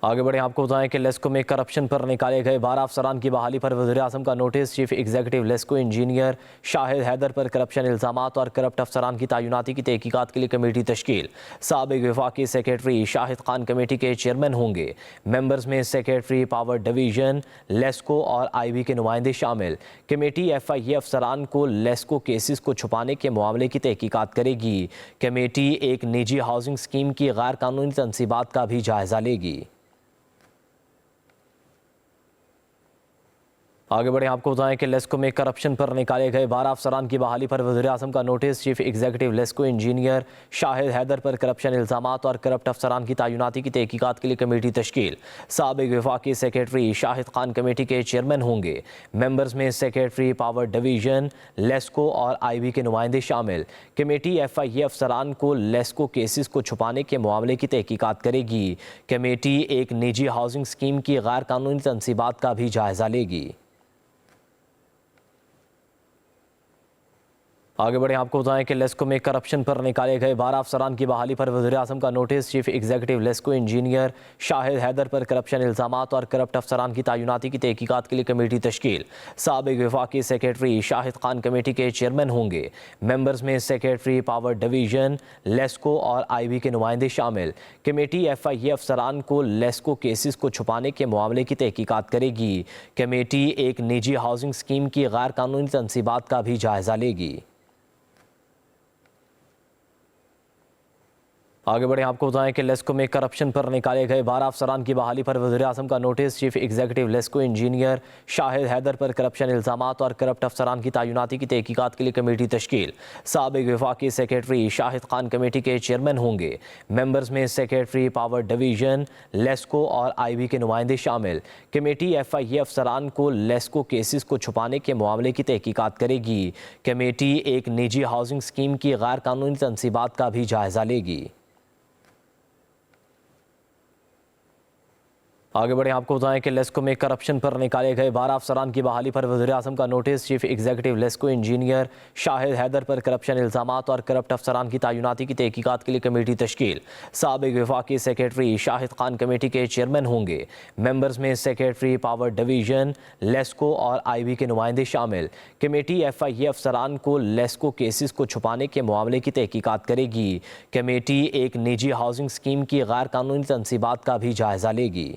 आगे बढ़े आपको बताएं कि लेस्को में करप्शन पर निकाले गए 12 अफसरान की बहाली पर वज़ीर-ए-आज़म का notice. Chief executive LESCO engineer Shahid Haider पर करप्शन इल्ज़ामात और करप्ट अफसरान की तैनाती की तहकीकात के लिए कमेटी तश्कील। साबिक वफाकी सेक्रेटरी शाहिद खान कमेटी के चेयरमैन होंगे। मेंबर्स में सेक्रेटरी पावर डिवीजन लेस्को और IB के नुमाइंदे शामिल। कमेटी FIA अफसरान को लेस्को केसेस को छुपाने के मामले की तहकीकात करेगी। कमेटी एक निजी हाउसिंग स्कीम की गैर कानूनी तनसीबात का भी जायजा लेगी। आगे बढ़े आपको बताएं कि लेस्को में करप्शन पर निकाले गए 12 अफसरान की बहाली पर वज़ीर-ए-आज़म का notice. Chief executive LESCO engineer Shahid Haider पर करप्शन इल्ज़ामात और करप्ट अफसरान की तैनाती की तहकीकात के लिए कमेटी तश्कील। साबिक वफाकी सेक्रेटरी शाहिद खान कमेटी के चेयरमैन होंगे। मेंबर्स में सेक्रेटरी पावर डिवीजन लेस्को और IB के नुमाइंदे शामिल। कमेटी FIA अफसरान को लेस्को केसेस को छुपाने के मामले की तहकीकात करेगी। कमेटी एक निजी हाउसिंग स्कीम की गैर कानूनी तनसीबात का भी जायजा लेगी। आगे बढ़े आपको बताएं कि लेस्को में करप्शन पर निकाले गए 12 अफसरान की बहाली पर वज़ीर-ए-आज़म का notice. Chief executive LESCO engineer Shahid Haider पर करप्शन इल्ज़ामात और करप्ट अफसरान की तैनाती की तहकीकात के लिए कमेटी तश्कील। साबिक वफाकी सेक्रेटरी शाहिद खान कमेटी के चेयरमैन होंगे। मेंबर्स में सेक्रेटरी पावर डिवीजन लेस्को और IB के नुमाइंदे शामिल। कमेटी FIA अफसरान को लेस्को केसेस को छुपाने के मामले की तहकीकात करेगी। कमेटी एक निजी हाउसिंग स्कीम की गैर कानूनी तनसीबात का भी जायजा लेगी। आगे बढ़े आपको बताएं कि लेस्को में करप्शन पर निकाले गए 12 अफसरान की बहाली पर वज़ीर-ए-आज़म का notice. Chief executive LESCO engineer Shahid Haider पर करप्शन इल्ज़ामात और करप्ट अफसरान की तैनाती की तहकीकात के लिए कमेटी तश्कील। साबिक वफाकी सेक्रेटरी शाहिद खान कमेटी के चेयरमैन होंगे। मेंबर्स में सेक्रेटरी पावर डिवीजन लेस्को और IB के नुमाइंदे शामिल। कमेटी FIA अफसरान को लेस्को केसेस को छुपाने के मामले की तहकीकात करेगी। कमेटी एक निजी हाउसिंग स्कीम की गैर कानूनी तनसीबात का भी जायजा लेगी। आगे बढ़े आपको बताएं कि लेस्को में करप्शन पर निकाले गए 12 अफसरान की बहाली पर वज़ीर-ए-आज़म का notice. Chief executive LESCO engineer Shahid Haider पर करप्शन इल्ज़ामात और करप्ट अफसरान की तैनाती की तहकीकात के लिए कमेटी तश्कील। साबिक वफाकी सेक्रेटरी शाहिद खान कमेटी के चेयरमैन होंगे। मेंबर्स में सेक्रेटरी पावर डिवीजन लेस्को और IB के नुमाइंदे शामिल। कमेटी FIA अफसरान को लेस्को केसेस को छुपाने के मामले की तहकीकात करेगी। कमेटी एक निजी हाउसिंग स्कीम की गैर कानूनी तनसीबात का भी जायजा लेगी।